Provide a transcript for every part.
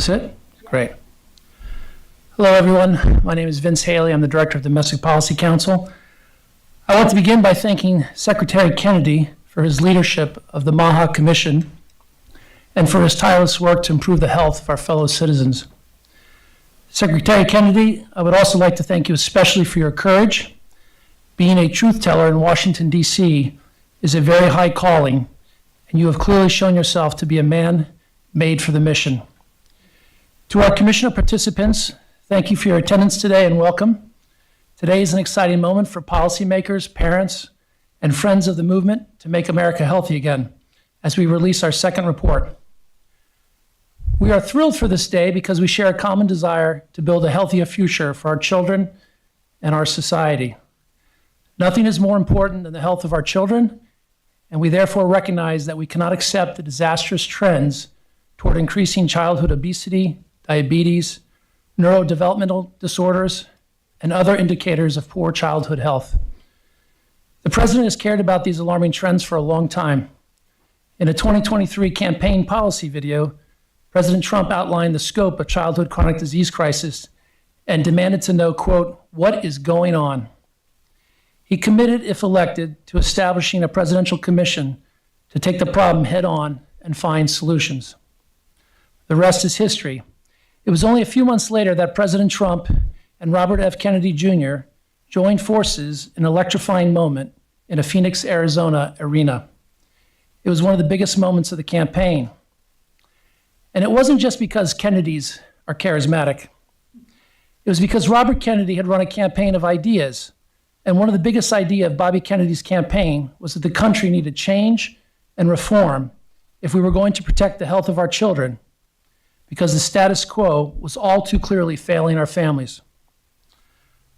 This it? Great. Hello, everyone. My name is Vince Haley. I'm the Director of Domestic Policy Council. I want to begin by thanking Secretary Kennedy for his leadership of the MAHA Commission and for his tireless work to improve the health of our fellow citizens. Secretary Kennedy, I would also like to thank you especially for your courage. Being a truth teller in Washington, D.C. is a very high calling, and you have clearly shown yourself to be a man made for the mission. To our commissioner participants, thank you for your attendance today and welcome. Today is an exciting moment for policymakers, parents, and friends of the movement to make America healthy again as we release our second report. We are thrilled for this day because we share a common desire to build a healthier future for our children and our society. Nothing is more important than the health of our children, and we therefore recognize that we cannot accept the disastrous trends toward increasing childhood obesity, diabetes, neurodevelopmental disorders, and other indicators of poor childhood health. The president has cared about these alarming trends for a long time. In a 2023 campaign policy video, President Trump outlined the scope of childhood chronic disease crisis and demanded to know, quote, "What is going on?" He committed, if elected, to establishing a presidential commission to take the problem head on and find solutions. The rest is history. It was only a few months later that President Trump and Robert F. Kennedy Jr. joined forces in an electrifying moment in a Phoenix, Arizona arena. It was one of the biggest moments of the campaign. And it wasn't just because Kennedys are charismatic. It was because Robert Kennedy had run a campaign of ideas. And one of the biggest ideas of Bobby Kennedy's campaign was that the country needed change and reform if we were going to protect the health of our children, because the status quo was all too clearly failing our families.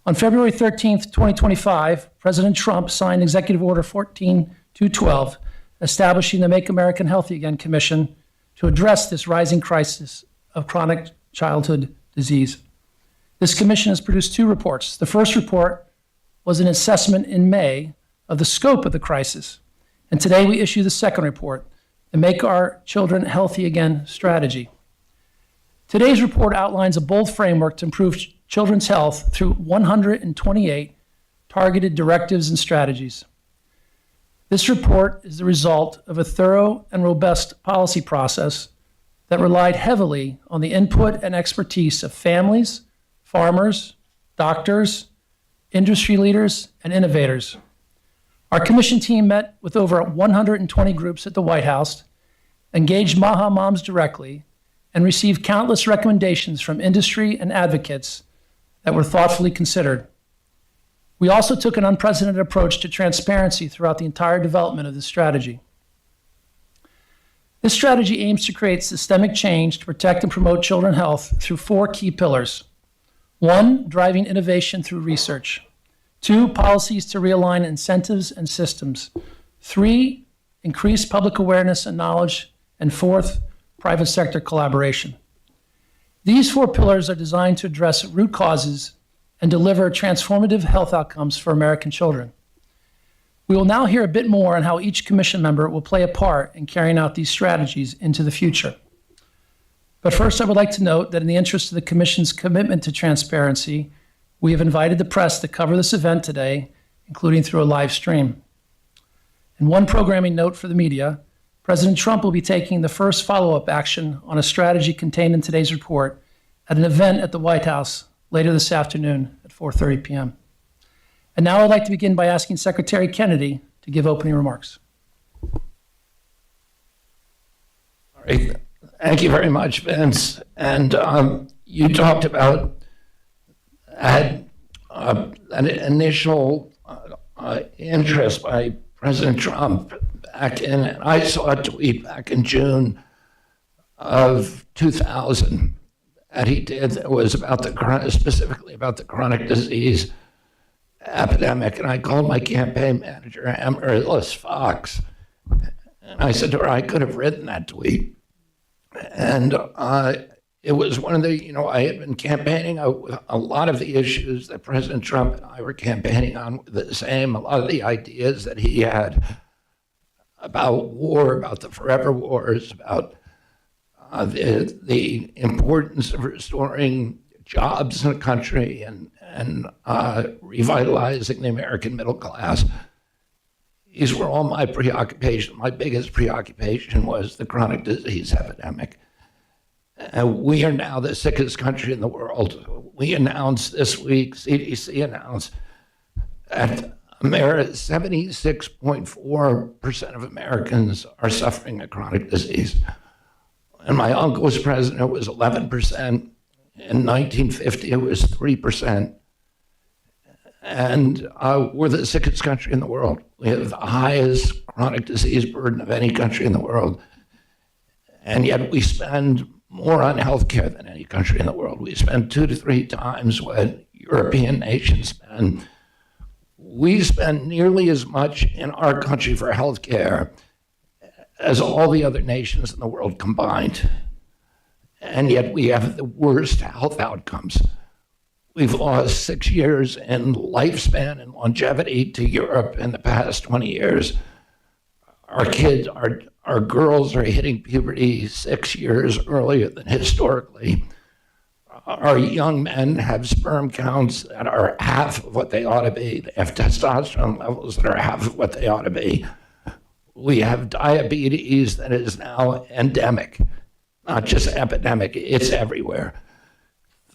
On February 13th, 2025, President Trump signed Executive Order 14212, establishing the Make America Healthy Again Commission to address this rising crisis of chronic childhood disease. This commission has produced two reports. The first report was an assessment in May of the scope of the crisis, and today we issue the second report, the Make Our Children Healthy Again strategy. Today's report outlines a bold framework to improve children's health through 128 targeted directives and strategies. This report is the result of a thorough and robust policy process that relied heavily on the input and expertise of families, farmers, doctors, industry leaders, and innovators. Our commission team met with over 120 groups at the White House, engaged MAHA moms directly, and received countless recommendations from industry and advocates that were thoughtfully considered. We also took an unprecedented approach to transparency throughout the entire development of this strategy. This strategy aims to create systemic change to protect and promote children's health through four key pillars. 1, driving innovation through research. 2, policies to realign incentives and systems. 3, increase public awareness and knowledge. And 4th, private sector collaboration. These four pillars are designed to address root causes and deliver transformative health outcomes for American children. We will now hear a bit more on how each commission member will play a part in carrying out these strategies into the future. But first, I would like to note that in the interest of the Commission's commitment to transparency, we have invited the press to cover this event today, including through a live stream. And one programming note for the media, President Trump will be taking the first follow-up action on a strategy contained in today's report at an event at the White House later this afternoon at 4:30 p.m. And now I'd like to begin by asking Secretary Kennedy to give opening remarks. All right. Thank you very much, Vince. And you talked about an initial interest by President Trump and I saw a tweet back in June of 2000 that he did that was about specifically about the chronic disease epidemic. And I called my campaign manager, Amaryllis Fox, and I said to her, I could have written that tweet. And it was one of the, I had been campaigning a lot of the issues that President Trump and I were campaigning on were the same. A lot of the ideas that he had about war, about the forever wars, about the importance of restoring jobs in the country and revitalizing the American middle class. These were all my preoccupations. My biggest preoccupation was the chronic disease epidemic. We are now the sickest country in the world. We announced this week, CDC announced, that 76.4% of Americans are suffering a chronic disease. And my uncle was president, it was 11%. In 1950, it was 3%. And we're the sickest country in the world. We have the highest chronic disease burden of any country in the world. And yet we spend more on healthcare than any country in the world. We spend 2 to 3 times what European nations spend. We spend nearly as much in our country for healthcare as all the other nations in the world combined. And yet we have the worst health outcomes. We've lost 6 years in lifespan and longevity to Europe in the past 20 years. Our kids, our girls are hitting puberty 6 years earlier than historically. Our young men have sperm counts that are half of what they ought to be. They have testosterone levels that are half of what they ought to be. We have diabetes that is now endemic, not just epidemic, it's everywhere.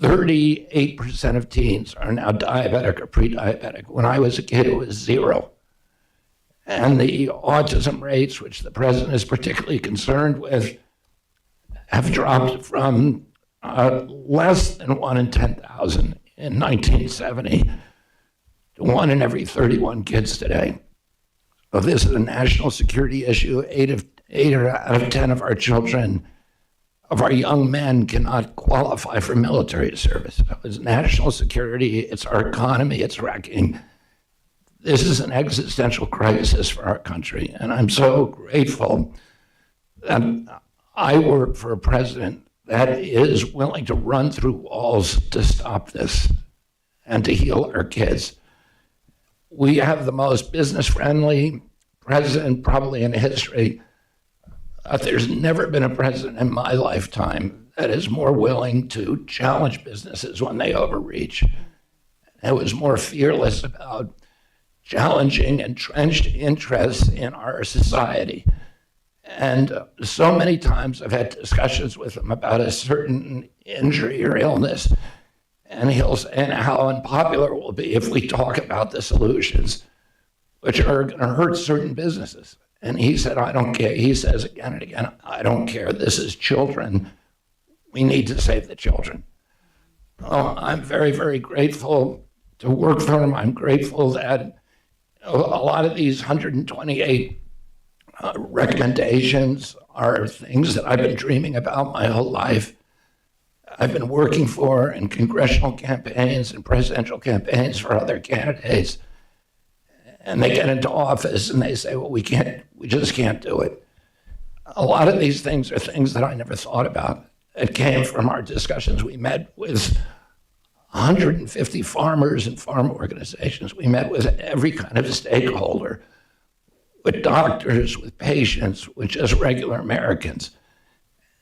38% of teens are now diabetic or pre-diabetic. When I was a kid, it was 0. And the autism rates, which the president is particularly concerned with, have dropped from less than 1 in 10,000 in 1970 to 1 in every 31 kids today. So this is a national security issue. 8 out of 10 of our children, of our young men, cannot qualify for military service. It's national security, it's our economy, it's wrecking. This is an existential crisis for our country, and I'm so grateful that I work for a president that is willing to run through walls to stop this and to heal our kids. We have the most business-friendly president probably in history. There's never been a president in my lifetime that is more willing to challenge businesses when they overreach. It was more fearless about challenging entrenched interests in our society. And so many times I've had discussions with him about a certain injury or illness, and he'll say how unpopular it will be if we talk about the solutions, which are going to hurt certain businesses. And he said, I don't care. He says again and again, I don't care. This is children. We need to save the children. Well, I'm very, very grateful to work for him. I'm grateful that a lot of these 128 recommendations are things that I've been dreaming about my whole life. I've been working for in congressional campaigns and presidential campaigns for other candidates. And they get into office and they say, well, we just can't do it. A lot of these things are things that I never thought about. It came from our discussions. We met with 150 farmers and farm organizations. We met with every kind of stakeholder, with doctors, with patients, with just regular Americans,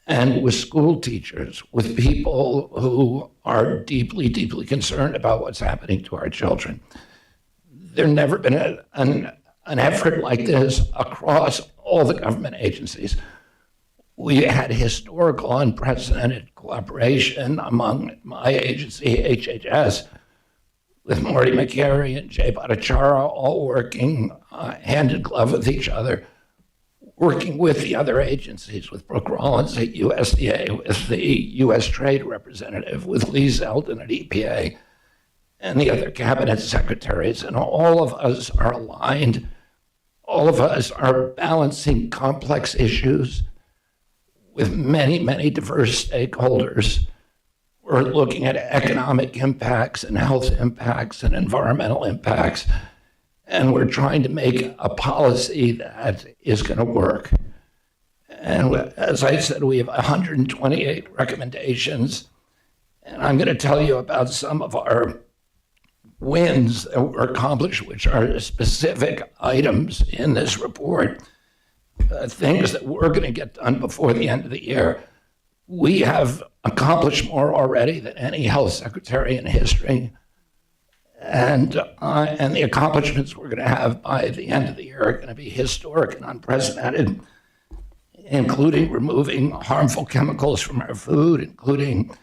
and with school teachers, with people who are deeply, deeply concerned about what's happening to our children. There's never been an effort like this across all the government agencies. We had historical, unprecedented cooperation among my agency, HHS, with Marty McCary and Jay Bhattacharya, all working hand in glove with each other, working with the other agencies, with Brooke Rollins at USDA, with the U.S. Trade Representative, with Lee Zeldin at EPA, and the other cabinet secretaries. And all of us are aligned. All of us are balancing complex issues with many, many diverse stakeholders. We're looking at economic impacts and health impacts and environmental impacts, and we're trying to make a policy that is going to work. And as I said, we have 128 recommendations, and I'm going to tell you about some of our wins that were accomplished, which are specific items in this report, things that we're going to get done before the end of the year. We have accomplished more already than any health secretary in history. And the accomplishments we're going to have by the end of the year are going to be historic and unprecedented, including removing harmful chemicals from our food, including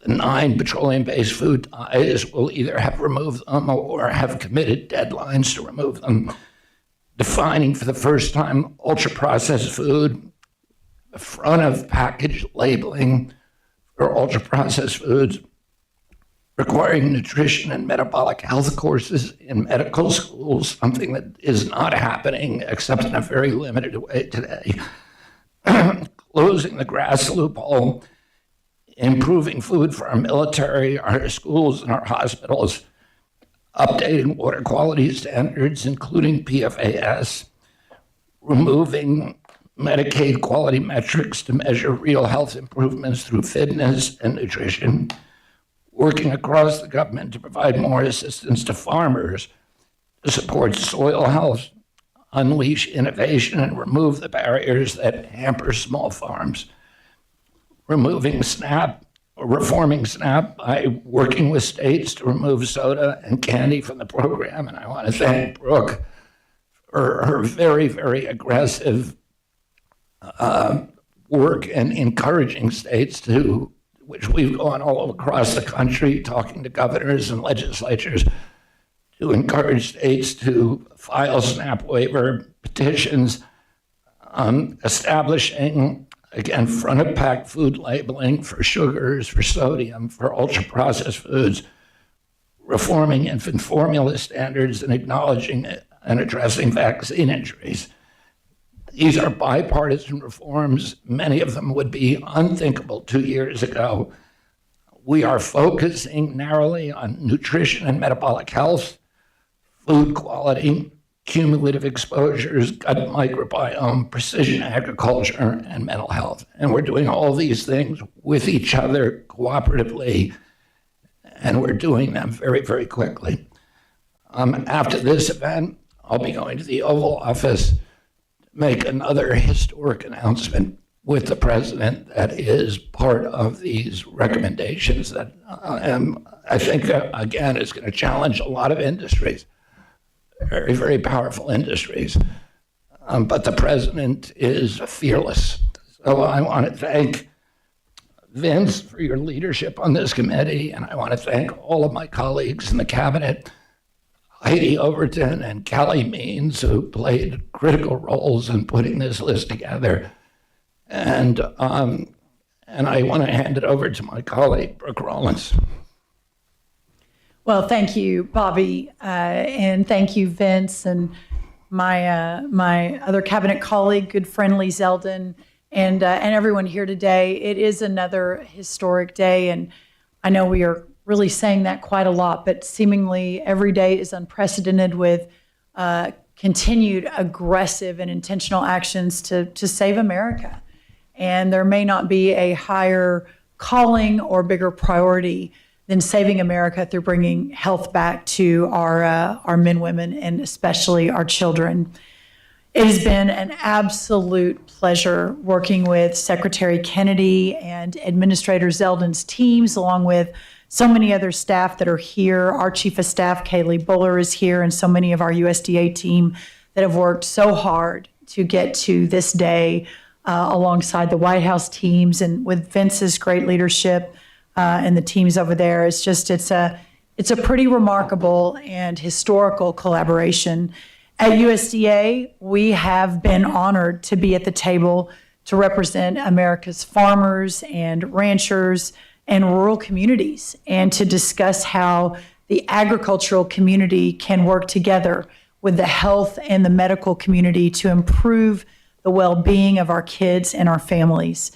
the 9 petroleum-based food dyes. We'll either have removed them or have committed deadlines to remove them, defining for the first time ultra-processed food, the front of package labeling for ultra-processed foods, requiring nutrition and metabolic health courses in medical schools, something that is not happening except in a very limited way today, closing the grass loophole, improving food for our military, our schools, and our hospitals, updating water quality standards, including PFAS, removing Medicaid quality metrics to measure real health improvements through fitness and nutrition, working across the government to provide more assistance to farmers to support soil health, unleash innovation, and remove the barriers that hamper small farms, reforming SNAP by working with states to remove soda and candy from the program. And I want to thank Brooke for her very, very aggressive work and encouraging states to, which we've gone all across the country, talking to governors and legislatures, to encourage states to file SNAP waiver petitions, establishing, again, front-of-pack food labeling for sugars, for sodium, for ultra-processed foods, reforming infant formula standards, and acknowledging and addressing vaccine injuries. These are bipartisan reforms. Many of them would be unthinkable 2 years ago. We are focusing narrowly on nutrition and metabolic health, food quality, cumulative exposures, gut microbiome, precision agriculture, and mental health. And we're doing all these things with each other cooperatively, and we're doing them very, very quickly. After this event, I'll be going to the Oval Office, make another historic announcement with the president that is part of these recommendations that I think, again, is going to challenge a lot of industries, very, very powerful industries. But the president is fearless. So I want to thank Vince for your leadership on this committee, and I want to thank all of my colleagues in the cabinet, Heidi Overton and Callie Means, who played critical roles in putting this list together. And I want to hand it over to my colleague, Brooke Rollins. Well, thank you, Bobby, and thank you, Vince, and my other cabinet colleague, good friend Lee Zeldin, and everyone here today. It is another historic day, and I know we are really saying that quite a lot, but seemingly every day is unprecedented with continued aggressive and intentional actions to save America. And there may not be a higher calling or bigger priority than saving America through bringing health back to our men, women, and especially our children. It has been an absolute pleasure working with Secretary Kennedy and Administrator Zeldin's teams, along with so many other staff that are here. Our Chief of Staff, Kaylee Buller, is here, and so many of our USDA team that have worked so hard to get to this day alongside the White House teams and with Vince's great leadership and the teams over there. It's a pretty remarkable and historical collaboration. At USDA, we have been honored to be at the table to represent America's farmers and ranchers and rural communities, and to discuss how the agricultural community can work together with the health and the medical community to improve the well-being of our kids and our families.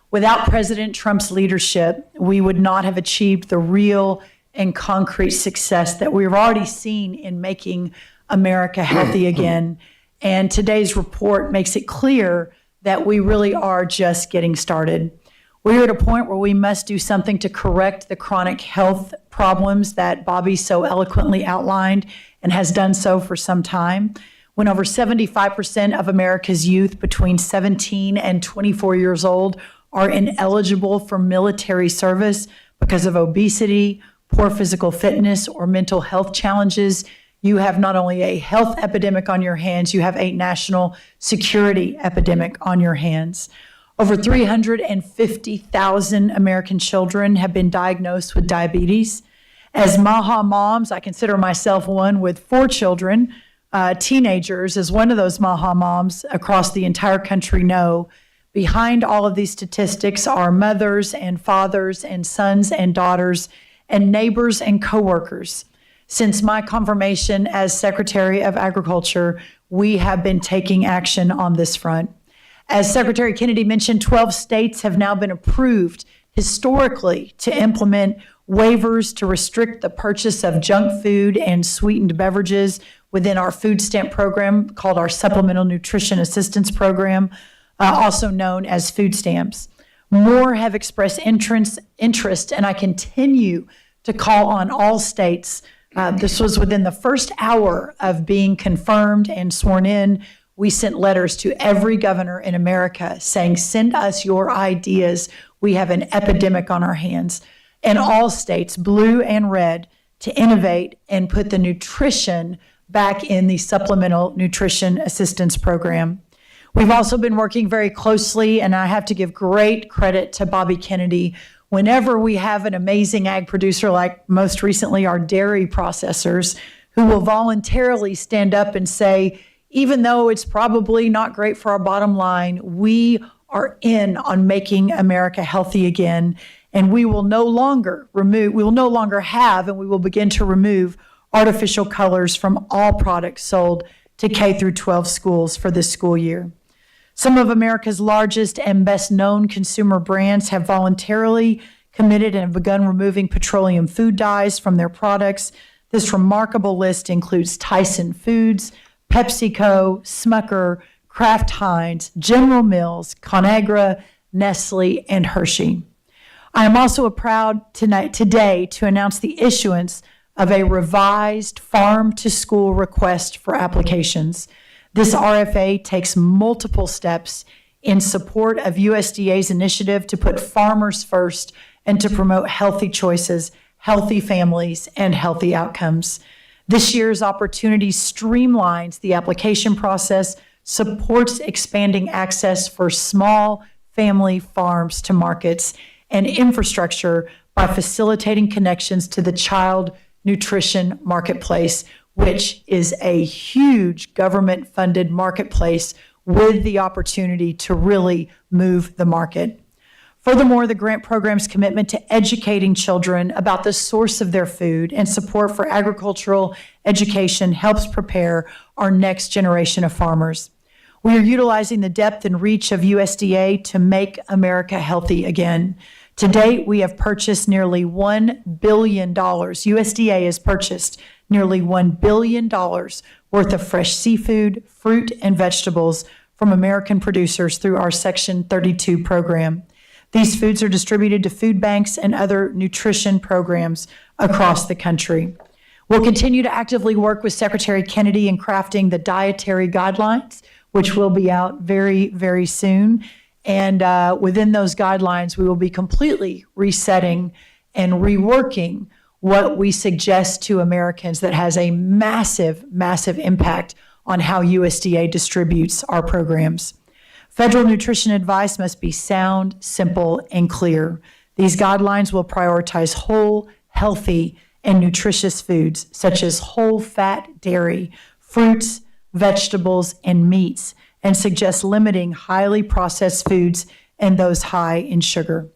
Without President Trump's leadership, we would not have achieved the real and concrete success that we've already seen in making America healthy again. And today's report makes it clear that we really are just getting started. We're at a point where we must do something to correct the chronic health problems that Bobby so eloquently outlined and has done so for some time. When over 75% of America's youth between 17 and 24 years old are ineligible for military service because of obesity, poor physical fitness, or mental health challenges. You have not only a health epidemic on your hands, you have a national security epidemic on your hands. Over 350,000 American children have been diagnosed with diabetes. As MAHA moms, I consider myself one with 4 children. Teenagers, as one of those MAHA moms across the entire country know, behind all of these statistics are mothers and fathers and sons and daughters and neighbors and coworkers. Since my confirmation as Secretary of Agriculture, we have been taking action on this front. As Secretary Kennedy mentioned, 12 states have now been approved historically to implement waivers to restrict the purchase of junk food and sweetened beverages within our food stamp program called our Supplemental Nutrition Assistance Program, also known as food stamps. More have expressed interest, and I continue to call on all states. This was within the first hour of being confirmed and sworn in. We sent letters to every governor in America saying, send us your ideas. We have an epidemic on our hands. And all states, blue and red, to innovate and put the nutrition back in the Supplemental Nutrition Assistance Program. We've also been working very closely, and I have to give great credit to Bobby Kennedy. Whenever we have an amazing ag producer, like most recently our dairy processors, who will voluntarily stand up and say, even though it's probably not great for our bottom line, we are in on making America healthy again. And we will no longer have, and we will begin to remove artificial colors from all products sold to K through 12 schools for this school year. Some of America's largest and best known consumer brands have voluntarily committed and have begun removing petroleum food dyes from their products. This remarkable list includes Tyson Foods, PepsiCo, Smucker, Kraft Heinz, General Mills, ConAgra, Nestle, and Hershey. I am also proud today to announce the issuance of a revised farm-to-school request for applications. This RFA takes multiple steps in support of USDA's initiative to put farmers first and to promote healthy choices, healthy families, and healthy outcomes. This year's opportunity streamlines the application process, supports expanding access for small family farms to markets, and infrastructure by facilitating connections to the child nutrition marketplace, which is a huge government-funded marketplace with the opportunity to really move the market. Furthermore, the grant program's commitment to educating children about the source of their food and support for agricultural education helps prepare our next generation of farmers. We are utilizing the depth and reach of USDA to make America healthy again. To date, we have purchased nearly $1 billion. USDA has purchased nearly $1 billion worth of fresh seafood, fruit, and vegetables from American producers through our Section 32 program. These foods are distributed to food banks and other nutrition programs across the country. We'll continue to actively work with Secretary Kennedy in crafting the dietary guidelines, which will be out very, very soon. And within those guidelines, we will be completely resetting and reworking what we suggest to Americans that has a massive, massive impact on how USDA distributes our programs. Federal nutrition advice must be sound, simple, and clear. These guidelines will prioritize whole, healthy, and nutritious foods, such as whole fat dairy, fruits, vegetables, and meats, and suggest limiting highly processed foods and those high in sugar.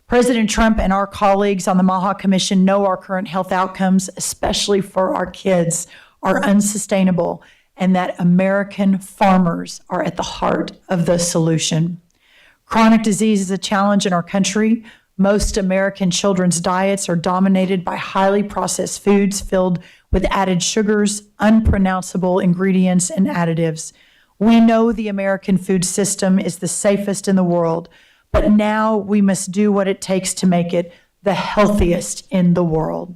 President Trump and our colleagues on the MAHA Commission know our current health outcomes, especially for our kids, are unsustainable, and that American farmers are at the heart of the solution. Chronic disease is a challenge in our country. Most American children's diets are dominated by highly processed foods filled with added sugars, unpronounceable ingredients, and additives. We know the American food system is the safest in the world, but now we must do what it takes to make it the healthiest in the world.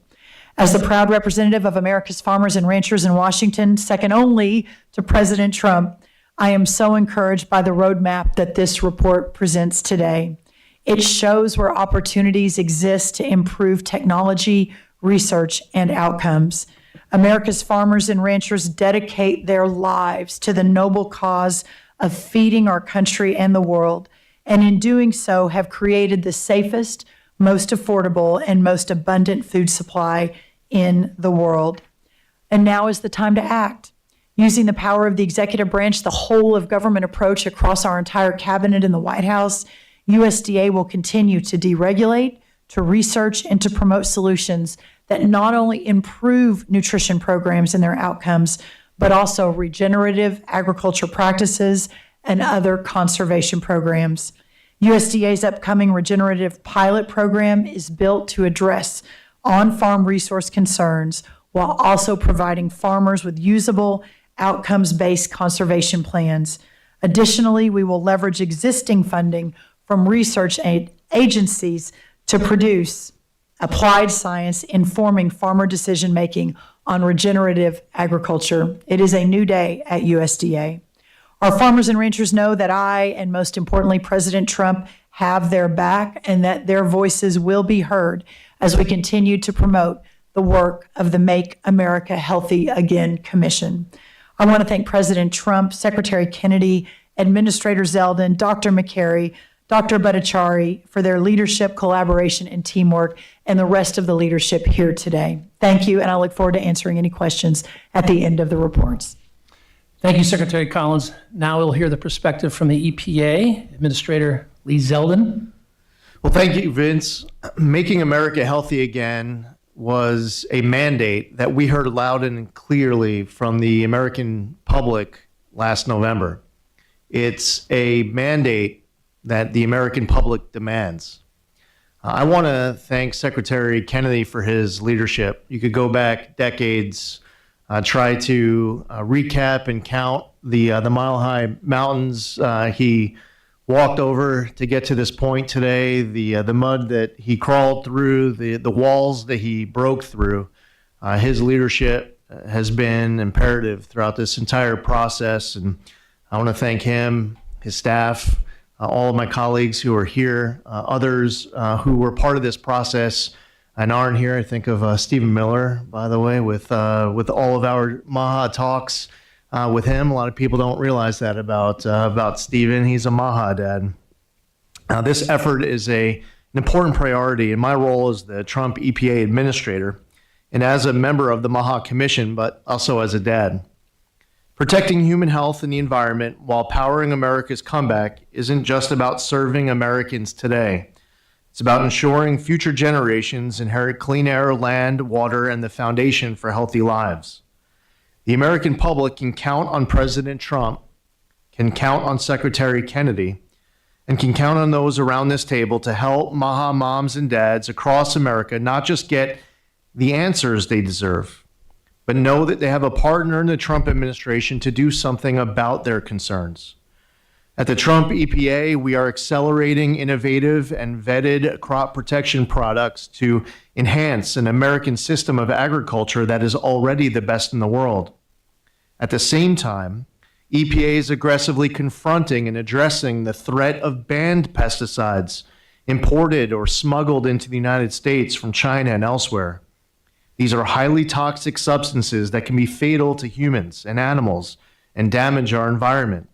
As the proud representative of America's farmers and ranchers in Washington, second only to President Trump, I am so encouraged by the roadmap that this report presents today. It shows where opportunities exist to improve technology, research, and outcomes. America's farmers and ranchers dedicate their lives to the noble cause of feeding our country and the world, and in doing so have created the safest, most affordable, and most abundant food supply in the world. And now is the time to act. Using the power of the executive branch, the whole of government approach across our entire cabinet in the White House, USDA will continue to deregulate, to research, and to promote solutions that not only improve nutrition programs and their outcomes, but also regenerative agriculture practices and other conservation programs. USDA's upcoming regenerative pilot program is built to address on-farm resource concerns while also providing farmers with usable, outcomes-based conservation plans. Additionally, we will leverage existing funding from research agencies to produce applied science informing farmer decision-making on regenerative agriculture. It is a new day at USDA. Our farmers and ranchers know that I, and most importantly, President Trump, have their back and that their voices will be heard as we continue to promote the work of the Make America Healthy Again Commission. I want to thank President Trump, Secretary Kennedy, Administrator Zeldin, Dr. McCary, Dr. Bhattacharya for their leadership, collaboration, and teamwork, and the rest of the leadership here today. Thank you, and I look forward to answering any questions at the end of the reports. Thank you, Secretary Collins. Now we'll hear the perspective from the EPA, Administrator Lee Zeldin. Well, thank you, Vince. Making America Healthy Again was a mandate that we heard loud and clearly from the American public last November. It's a mandate that the American public demands. I want to thank Secretary Kennedy for his leadership. You could go back decades, try to recap and count the Mile High Mountains he walked over to get to this point today, the mud that he crawled through, the walls that he broke through. His leadership has been imperative throughout this entire process, and I want to thank him, his staff, all of my colleagues who are here, others who were part of this process and aren't here. I think of Stephen Miller, by the way, with all of our MAHA talks with him. A lot of people don't realize that about Stephen. He's a MAHA dad. This effort is an important priority in my role as the Trump EPA administrator and as a member of the MAHA Commission, but also as a dad. Protecting human health and the environment while powering America's comeback isn't just about serving Americans today. It's about ensuring future generations inherit clean air, land, water, and the foundation for healthy lives. The American public can count on President Trump, can count on Secretary Kennedy, and can count on those around this table to help MAHA moms and dads across America not just get the answers they deserve, but know that they have a partner in the Trump administration to do something about their concerns. At the Trump EPA, we are accelerating innovative and vetted crop protection products to enhance an American system of agriculture that is already the best in the world. At the same time, EPA is aggressively confronting and addressing the threat of banned pesticides imported or smuggled into the United States from China and elsewhere. These are highly toxic substances that can be fatal to humans and animals and damage our environment.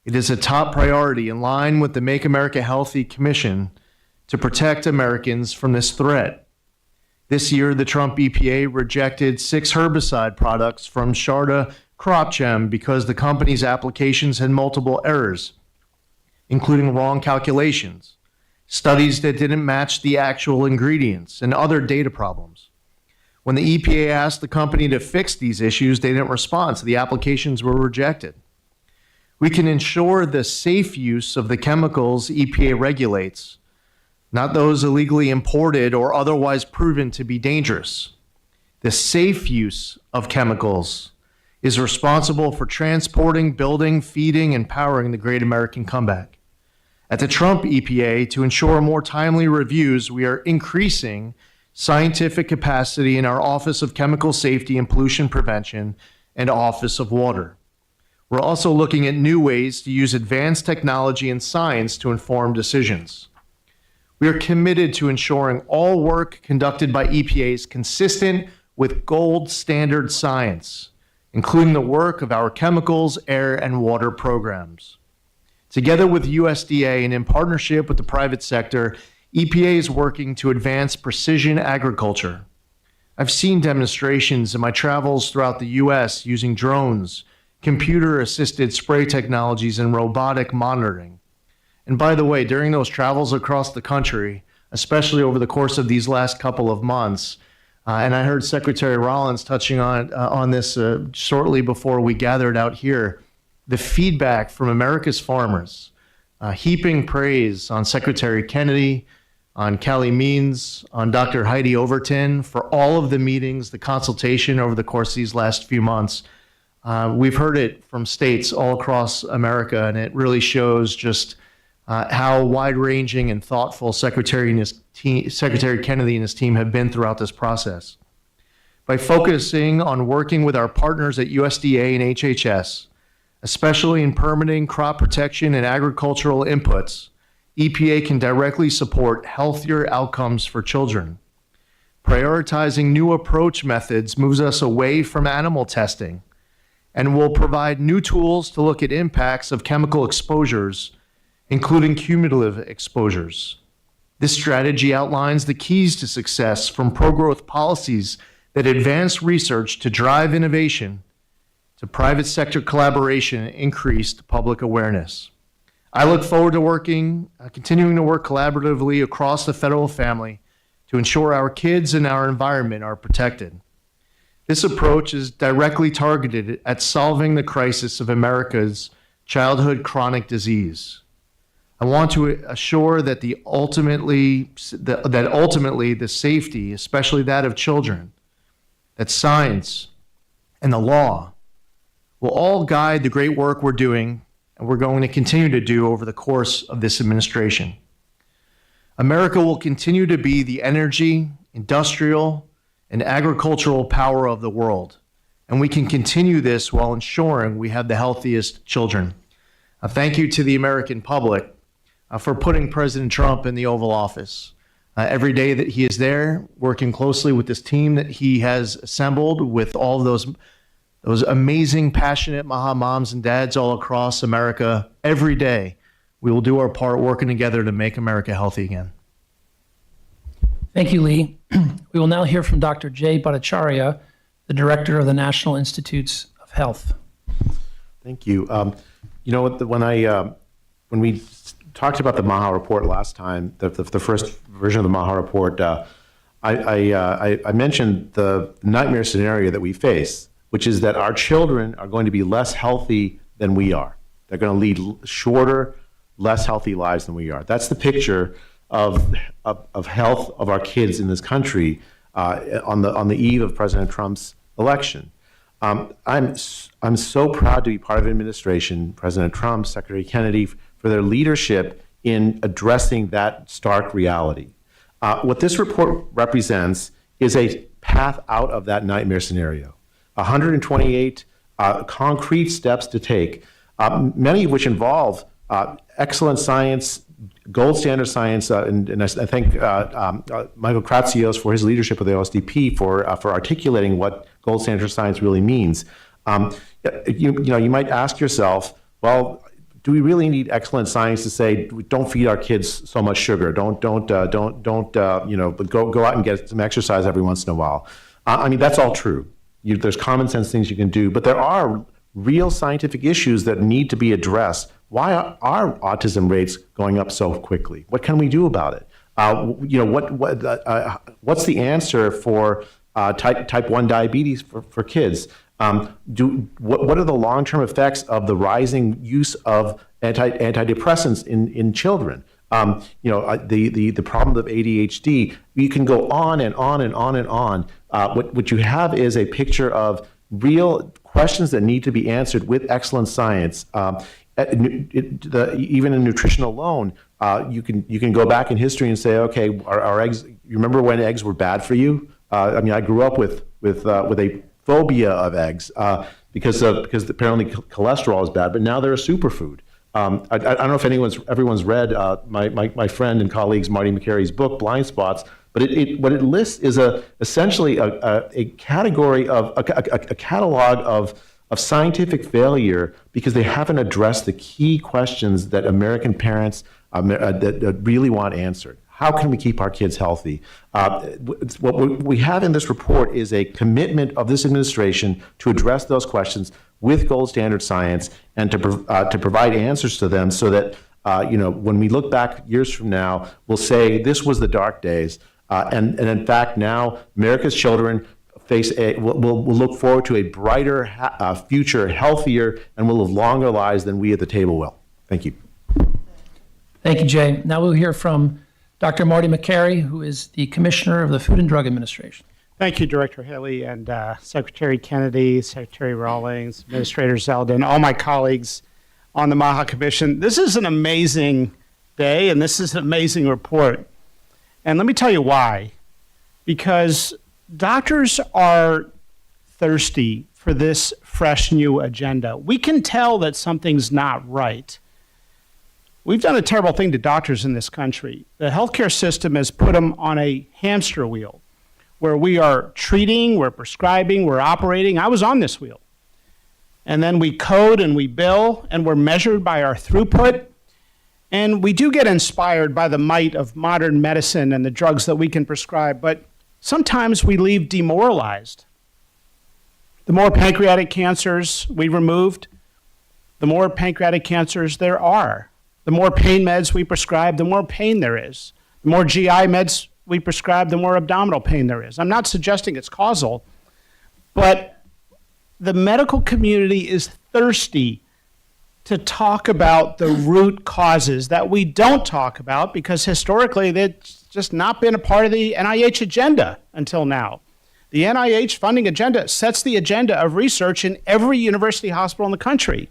It is a top priority in line with the Make America Healthy Commission to protect Americans from this threat. This year, the Trump EPA rejected 6 herbicide products from Sharda CropChem because the company's applications had multiple errors, including wrong calculations, studies that didn't match the actual ingredients, and other data problems. When the EPA asked the company to fix these issues, they didn't respond, so the applications were rejected. We can ensure the safe use of the chemicals EPA regulates, not those illegally imported or otherwise proven to be dangerous. The safe use of chemicals is responsible for transporting, building, feeding, and powering the great American comeback. At the Trump EPA, to ensure more timely reviews, we are increasing scientific capacity in our Office of Chemical Safety and Pollution Prevention and Office of Water. We're also looking at new ways to use advanced technology and science to inform decisions. We are committed to ensuring all work conducted by EPA is consistent with gold standard science, including the work of our chemicals, air, and water programs. Together with USDA and in partnership with the private sector, EPA is working to advance precision agriculture. I've seen demonstrations in my travels throughout the U.S. using drones, computer-assisted spray technologies, and robotic monitoring. And by the way, during those travels across the country, especially over the course of these last couple of months, and I heard Secretary Rollins touching on this shortly before we gathered out here, the feedback from America's farmers, heaping praise on Secretary Kennedy, on Callie Means, on Dr. Heidi Overton for all of the meetings, the consultation over the course of these last few months. We've heard it from states all across America, and it really shows just how wide-ranging and thoughtful Secretary Kennedy and his team have been throughout this process. By focusing on working with our partners at USDA and HHS, especially in permitting, crop protection, and agricultural inputs, EPA can directly support healthier outcomes for children. Prioritizing new approach methods moves us away from animal testing and will provide new tools to look at impacts of chemical exposures, including cumulative exposures. This strategy outlines the keys to success from pro-growth policies that advance research to drive innovation, to private sector collaboration and increased public awareness. I look forward to continuing to work collaboratively across the federal family to ensure our kids and our environment are protected. This approach is directly targeted at solving the crisis of America's childhood chronic disease. I want to assure that ultimately the safety, especially that of children, that science and the law will all guide the great work we're doing and we're going to continue to do over the course of this administration. America will continue to be the energy, industrial, and agricultural power of the world, and we can continue this while ensuring we have the healthiest children. Thank you to the American public for putting President Trump in the Oval Office. Every day that he is there, working closely with this team that he has assembled with all of those amazing, passionate MAHA moms and dads all across America, every day, we will do our part working together to make America healthy again. Thank you, Lee. We will now hear from Dr. Jay Bhattacharya, the Director of the National Institutes of Health. Thank you. When we talked about the MAHA report last time, the first version of the MAHA report, I mentioned the nightmare scenario that we face, which is that our children are going to be less healthy than we are. They're going to lead shorter, less healthy lives than we are. That's the picture of health of our kids in this country on the eve of President Trump's election. I'm so proud to be part of an administration, President Trump, Secretary Kennedy, for their leadership in addressing that stark reality. What this report represents is a path out of that nightmare scenario. 128 concrete steps to take, many of which involve excellent science, gold standard science, and I thank Michael Kratsios for his leadership of the OSDP for articulating what gold standard science really means. You might ask yourself, well, do we really need excellent science to say don't feed our kids so much sugar? Don't go out and get some exercise every once in a while. That's all true. There's common sense things you can do, but there are real scientific issues that need to be addressed. Why are autism rates going up so quickly? What can we do about it? What's the answer for type 1 diabetes for kids? What are the long-term effects of the rising use of antidepressants in children? The problem of ADHD. You can go on and on and on and on. What you have is a picture of real questions that need to be answered with excellent science. Even in nutrition alone, you can go back in history and say, okay, are eggs? You remember when eggs were bad for you? I grew up with a phobia of eggs because apparently cholesterol is bad, but now they're a superfood. I don't know if everyone's read my friend and colleagues Marty McCary's book, Blind Spots, but what it lists is essentially a category of a catalog of scientific failure because they haven't addressed the key questions that American parents that really want answered. How can we keep our kids healthy? What we have in this report is a commitment of this administration to address those questions with gold standard science and to provide answers to them so that when we look back years from now, we'll say this was the dark days. And in fact, now America's children will look forward to a brighter future, healthier, and will live longer lives than we at the table will. Thank you. Thank you, Jay. Now we'll hear from Dr. Marty McCary, who is the Commissioner of the Food and Drug Administration. Thank you, Director Haley and Secretary Kennedy, Secretary Rawlings, Administrator Zeldin, all my colleagues on the MAHA Commission. This is an amazing day, and this is an amazing report. And let me tell you why. Because doctors are thirsty for this fresh new agenda. We can tell that something's not right. We've done a terrible thing to doctors in this country. The healthcare system has put them on a hamster wheel where we are treating, we're prescribing, we're operating. I was on this wheel. And then we code and we bill and we're measured by our throughput. And we do get inspired by the might of modern medicine and the drugs that we can prescribe, but sometimes we leave demoralized. The more pancreatic cancers we removed, the more pancreatic cancers there are. The more pain meds we prescribe, the more pain there is. The more GI meds we prescribe, the more abdominal pain there is. I'm not suggesting it's causal, but the medical community is thirsty to talk about the root causes that we don't talk about because historically they've just not been a part of the NIH agenda until now. The NIH funding agenda sets the agenda of research in every university hospital in the country.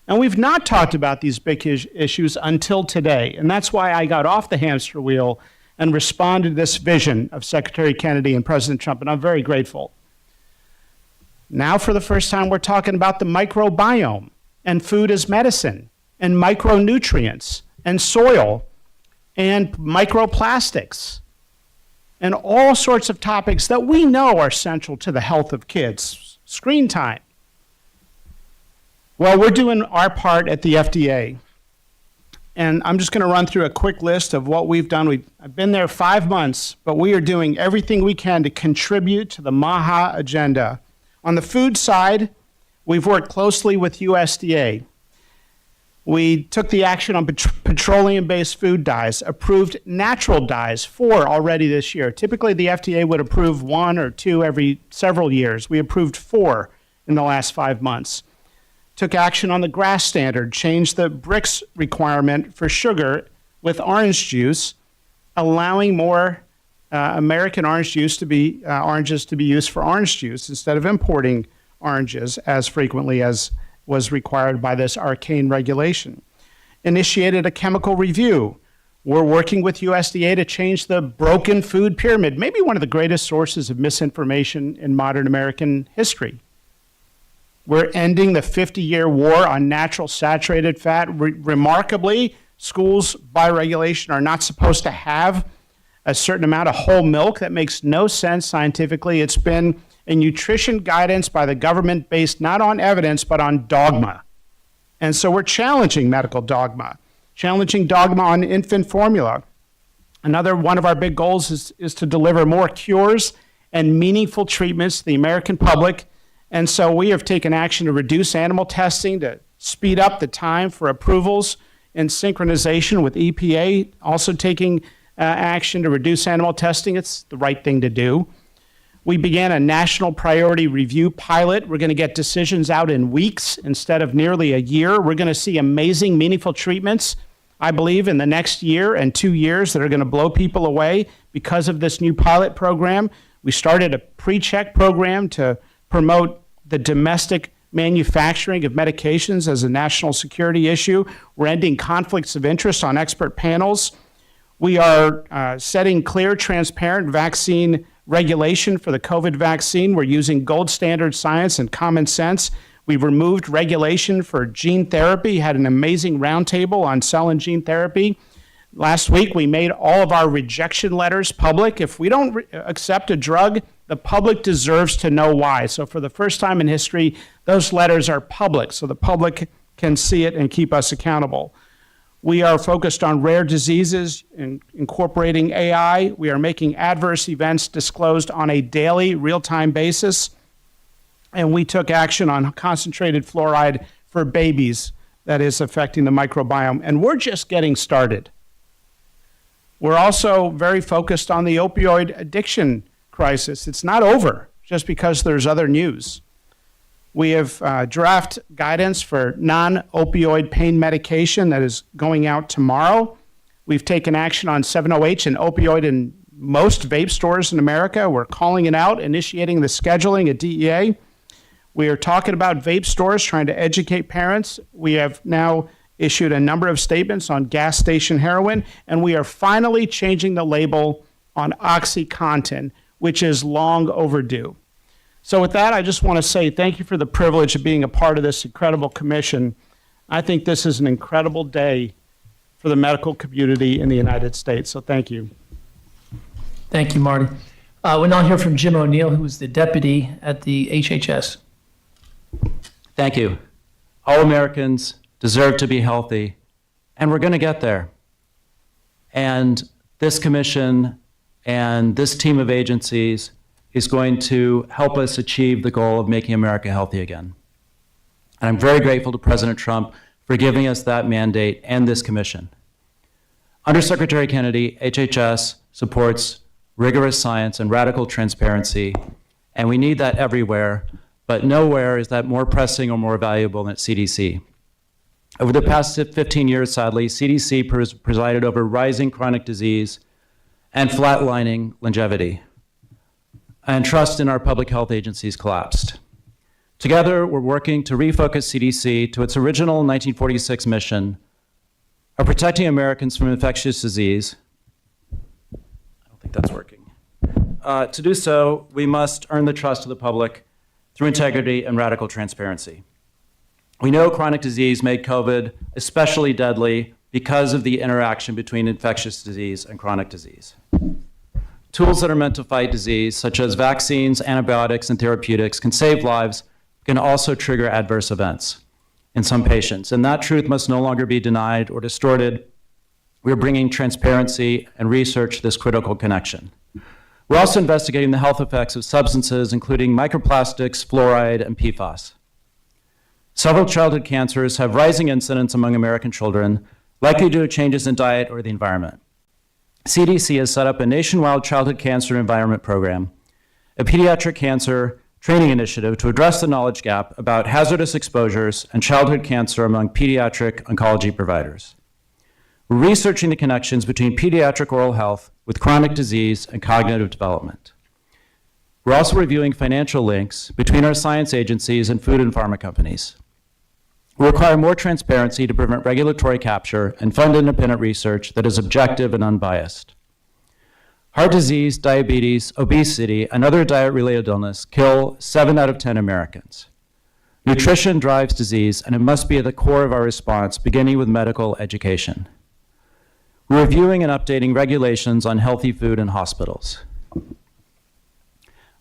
And we've not talked about these big issues until today. And that's why I got off the hamster wheel and responded to this vision of Secretary Kennedy and President Trump, and I'm very grateful. Now, for the first time, we're talking about the microbiome and food as medicine and micronutrients and soil and microplastics and all sorts of topics that we know are central to the health of kids. Screen time. Well, we're doing our part at the FDA. And I'm just going to run through a quick list of what we've done. I've been there 5 months, but we are doing everything we can to contribute to the MAHA agenda. On the food side, we've worked closely with USDA. We took the action on petroleum-based food dyes, approved natural dyes, 4 already this year. Typically, the FDA would approve 1 or 2 every several years. We approved 4 in the last 5 months. Took action on the GRAS standard, changed the BRICS requirement for sugar with orange juice, allowing more American oranges to be used for orange juice instead of importing oranges as frequently as was required by this arcane regulation. Initiated a chemical review. We're working with USDA to change the broken food pyramid, maybe one of the greatest sources of misinformation in modern American history. We're ending the 50-year war on natural saturated fat. Remarkably, schools, by regulation, are not supposed to have a certain amount of whole milk. That makes no sense scientifically. It's been a nutrition guidance by the government based not on evidence, but on dogma. And so we're challenging medical dogma, challenging dogma on infant formula. Another one of our big goals is to deliver more cures and meaningful treatments to the American public. And so we have taken action to reduce animal testing, to speed up the time for approvals in synchronization with EPA, also taking action to reduce animal testing. It's the right thing to do. We began a national priority review pilot. We're going to get decisions out in weeks instead of nearly a year. We're going to see amazing, meaningful treatments, I believe, in the next year and 2 years that are going to blow people away because of this new pilot program. We started a pre-check program to promote the domestic manufacturing of medications as a national security issue. We're ending conflicts of interest on expert panels. We are setting clear, transparent vaccine regulation for the COVID vaccine. We're using gold standard science and common sense. We've removed regulation for gene therapy, had an amazing roundtable on cell and gene therapy. Last week, we made all of our rejection letters public. If we don't accept a drug, the public deserves to know why. So for the first time in history, those letters are public, so the public can see it and keep us accountable. We are focused on rare diseases and incorporating AI. We are making adverse events disclosed on a daily, real-time basis. And we took action on concentrated fluoride for babies that is affecting the microbiome. And we're just getting started. We're also very focused on the opioid addiction crisis. It's not over just because there's other news. We have draft guidance for non-opioid pain medication that is going out tomorrow. We've taken action on 7-OH and opioid in most vape stores in America. We're calling it out, initiating the scheduling at DEA. We are talking about vape stores, trying to educate parents. We have now issued a number of statements on gas station heroin, and we are finally changing the label on OxyContin, which is long overdue. So with that, I just want to say thank you for the privilege of being a part of this incredible commission. I think this is an incredible day for the medical community in the United States, so thank you. Thank you, Marty. We'll now hear from Jim O'Neill, who is the deputy at the HHS. Thank you. All Americans deserve to be healthy, and we're going to get there. And this commission and this team of agencies is going to help us achieve the goal of making America healthy again. And I'm very grateful to President Trump for giving us that mandate and this commission. Under Secretary Kennedy, HHS supports rigorous science and radical transparency, and we need that everywhere, but nowhere is that more pressing or more valuable than at CDC. Over the past 15 years, sadly, CDC presided over rising chronic disease and flatlining longevity. And trust in our public health agencies collapsed. Together, we're working to refocus CDC to its original 1946 mission of protecting Americans from infectious disease. I don't think that's working. To do so, we must earn the trust of the public through integrity and radical transparency. We know chronic disease made COVID especially deadly because of the interaction between infectious disease and chronic disease. Tools that are meant to fight disease, such as vaccines, antibiotics, and therapeutics, can save lives, can also trigger adverse events in some patients. And that truth must no longer be denied or distorted. We're bringing transparency and research to this critical connection. We're also investigating the health effects of substances, including microplastics, fluoride, and PFAS. Several childhood cancers have rising incidence among American children, likely due to changes in diet or the environment. CDC has set up a nationwide childhood cancer environment program, a pediatric cancer training initiative to address the knowledge gap about hazardous exposures and childhood cancer among pediatric oncology providers. We're researching the connections between pediatric oral health with chronic disease and cognitive development. We're also reviewing financial links between our science agencies and food and pharma companies. We require more transparency to prevent regulatory capture and fund independent research that is objective and unbiased. Heart disease, diabetes, obesity, and other diet-related illness kill 7 out of 10 Americans. Nutrition drives disease, and it must be at the core of our response, beginning with medical education. We're reviewing and updating regulations on healthy food in hospitals.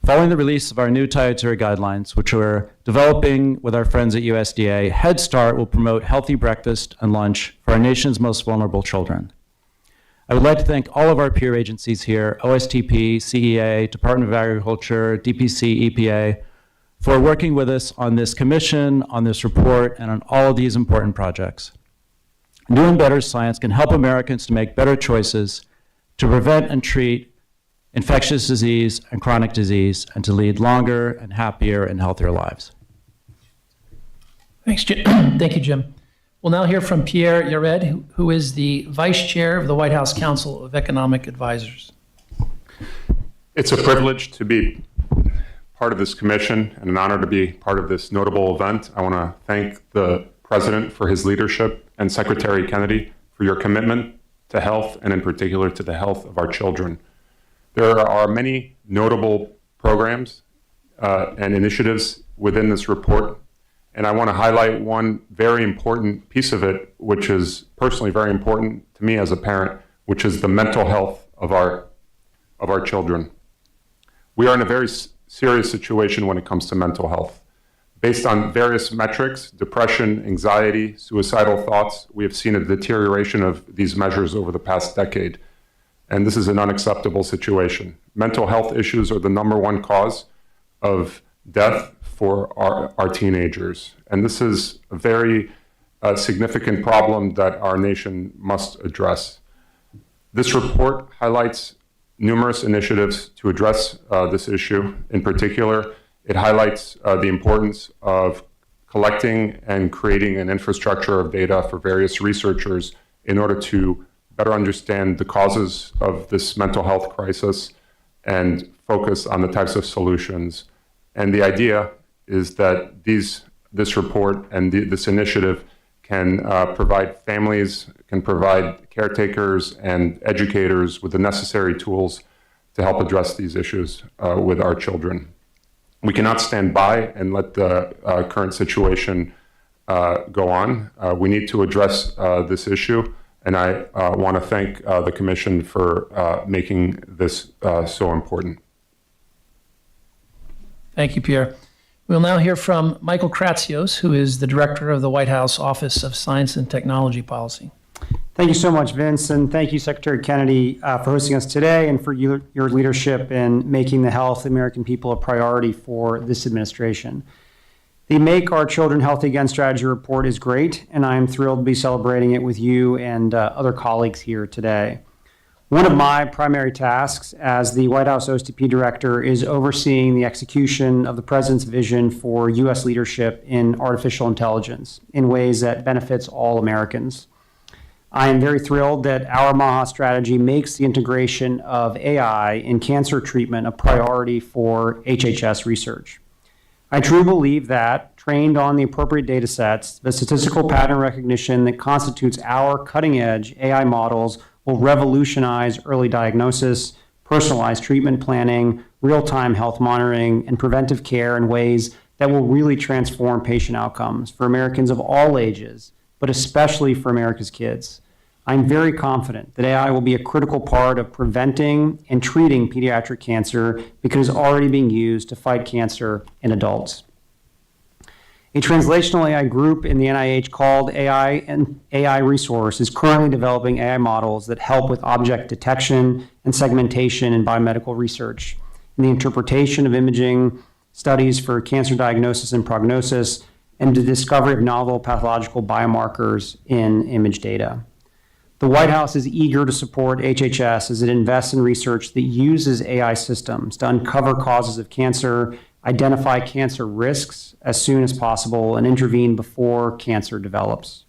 Following the release of our new dietary guidelines, which we're developing with our friends at USDA, Head Start will promote healthy breakfast and lunch for our nation's most vulnerable children. I would like to thank all of our peer agencies here, OSTP, CEA, Department of Agriculture, DPC, EPA, for working with us on this commission, on this report, and on all of these important projects. New and better science can help Americans to make better choices to prevent and treat infectious disease and chronic disease, and to lead longer and happier and healthier lives. Thanks, Jim. Thank you, Jim. We'll now hear from Pierre Yared, who is the Vice Chair of the White House Council of Economic Advisors. It's a privilege to be part of this commission and an honor to be part of this notable event. I want to thank the President for his leadership and Secretary Kennedy for your commitment to health, and in particular to the health of our children. There are many notable programs and initiatives within this report, And I want to highlight one very important piece of it, which is personally very important to me as a parent, which is the mental health of our children. We are in a very serious situation when it comes to mental health. Based on various metrics, depression, anxiety, suicidal thoughts, we have seen a deterioration of these measures over the past decade. And this is an unacceptable situation. Mental health issues are the #1 cause of death for our teenagers. And this is a very significant problem that our nation must address. This report highlights numerous initiatives to address this issue. In particular, it highlights the importance of collecting and creating an infrastructure of data for various researchers in order to better understand the causes of this mental health crisis and focus on the types of solutions. And the idea is that this report and this initiative can provide families, can provide caretakers and educators with the necessary tools to help address these issues with our children. We cannot stand by and let the current situation go on. We need to address this issue, and I want to thank the Commission for making this so important. Thank you, Pierre. We'll now hear from Michael Kratsios, who is the Director of the White House Office of Science and Technology Policy. Thank you so much, Vince, and thank you, Secretary Kennedy, for hosting us today and for your leadership in making the health of the American people a priority for this administration. The Make Our Children Healthy Again strategy report is great, and I'm thrilled to be celebrating it with you and other colleagues here today. One of my primary tasks as the White House OSTP Director is overseeing the execution of the President's vision for U.S. leadership in artificial intelligence in ways that benefits all Americans. I am very thrilled that our MAHA strategy makes the integration of AI in cancer treatment a priority for HHS research. I truly believe that, trained on the appropriate data sets, the statistical pattern recognition that constitutes our cutting-edge AI models will revolutionize early diagnosis, personalized treatment planning, real-time health monitoring, and preventive care in ways that will really transform patient outcomes for Americans of all ages, but especially for America's kids. I'm very confident that AI will be a critical part of preventing and treating pediatric cancer because it's already being used to fight cancer in adults. A translational AI group in the NIH called AI Resource is currently developing AI models that help with object detection and segmentation in biomedical research, in the interpretation of imaging studies for cancer diagnosis and prognosis, and the discovery of novel pathological biomarkers in image data. The White House is eager to support HHS as it invests in research that uses AI systems to uncover causes of cancer, identify cancer risks as soon as possible, and intervene before cancer develops.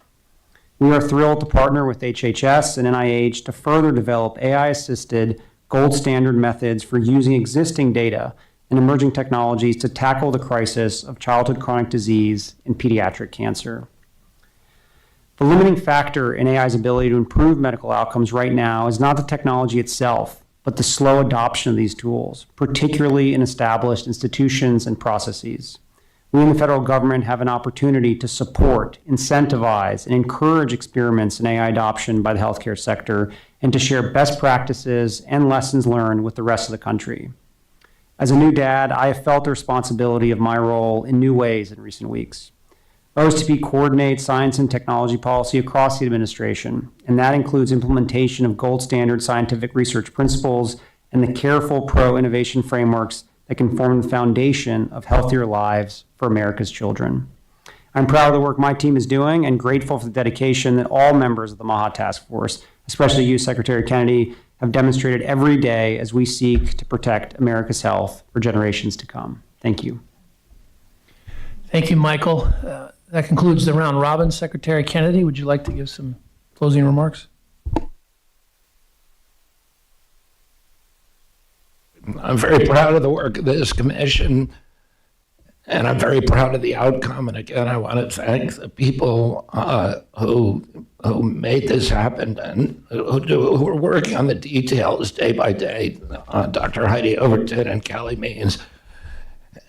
We are thrilled to partner with HHS and NIH to further develop AI-assisted gold standard methods for using existing data and emerging technologies to tackle the crisis of childhood chronic disease and pediatric cancer. The limiting factor in AI's ability to improve medical outcomes right now is not the technology itself, but the slow adoption of these tools, particularly in established institutions and processes. We in the federal government have an opportunity to support, incentivize, and encourage experiments in AI adoption by the healthcare sector and to share best practices and lessons learned with the rest of the country. As a new dad, I have felt the responsibility of my role in new ways in recent weeks. OSTP coordinates science and technology policy across the administration, and that includes implementation of gold standard scientific research principles and the careful pro-innovation frameworks that can form the foundation of healthier lives for America's children. I'm proud of the work my team is doing and grateful for the dedication that all members of the MAHA task force, especially you, Secretary Kennedy, have demonstrated every day as we seek to protect America's health for generations to come. Thank you. Thank you, Michael. That concludes the round robin. Secretary Kennedy, would you like to give some closing remarks? I'm very proud of the work of this commission, and I'm very proud of the outcome. And again, I want to thank the people who made this happen and who are working on the details day by day, Dr. Heidi Overton and Callie Means.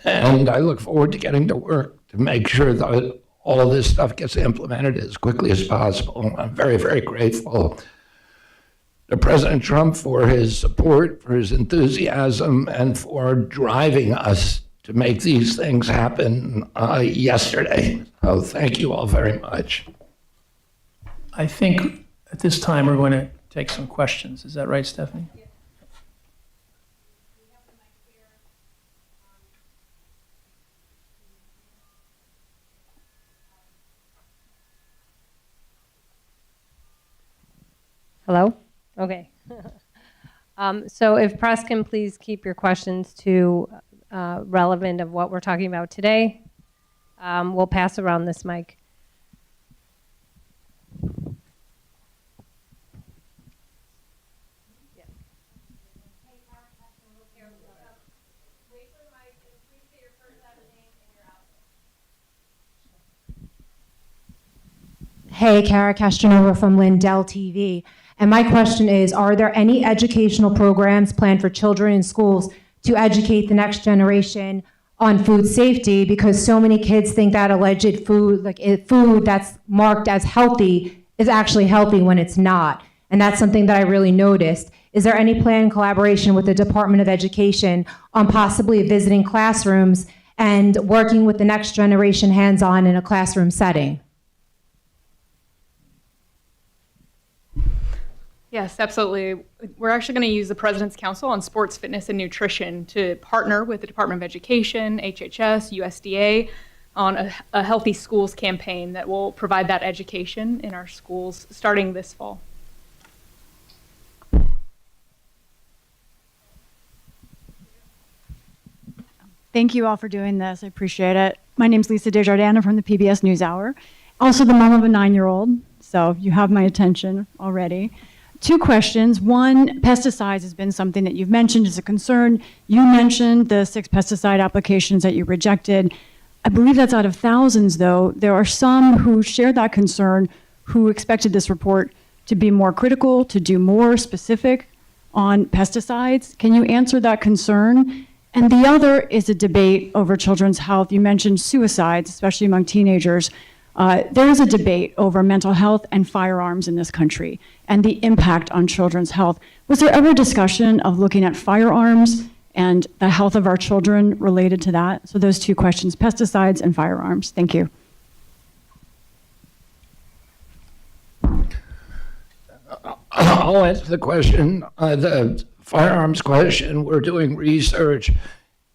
And I look forward to getting to work to make sure that all of this stuff gets implemented as quickly as possible. I'm very, very grateful to President Trump for his support, for his enthusiasm, and for driving us to make these things happen yesterday. So thank you all very much. I think at this time, we're going to take some questions. Is that right, Stephanie? Hello? Okay. So if press can please keep your questions to relevant of what we're talking about today. We'll pass around this mic. Hey, Kara Castronova from Lindell TV. And my question is, are there any educational programs planned for children in schools to educate the next generation on food safety? Because so many kids think that alleged food, food that's marked as healthy is actually healthy when it's not. And that's something that I really noticed. Is there any planned collaboration with the Department of Education on possibly visiting classrooms and working with the next generation hands-on in a classroom setting? Yes, absolutely. We're actually going to use the President's Council on Sports, Fitness, and Nutrition to partner with the Department of Education, HHS, USDA on a Healthy Schools campaign that will provide that education in our schools starting this fall. Thank you all for doing this. I appreciate it. My name's Lisa Desjardins from the PBS NewsHour. Also the mom of a 9-year-old, so you have my attention already. 2 questions. One, pesticides has been something that you've mentioned as a concern. You mentioned the 6 pesticide applications that you rejected. I believe that's out of thousands, though. There are some who share that concern, who expected this report to be more critical, to do more specific on pesticides. Can you answer that concern? And the other is a debate over children's health. You mentioned suicides, especially among teenagers. There is a debate over mental health and firearms in this country and the impact on children's health. Was there ever a discussion of looking at firearms and the health of our children related to that? So those 2 questions, pesticides and firearms. Thank you. I'll answer the question. The firearms question, we're doing research.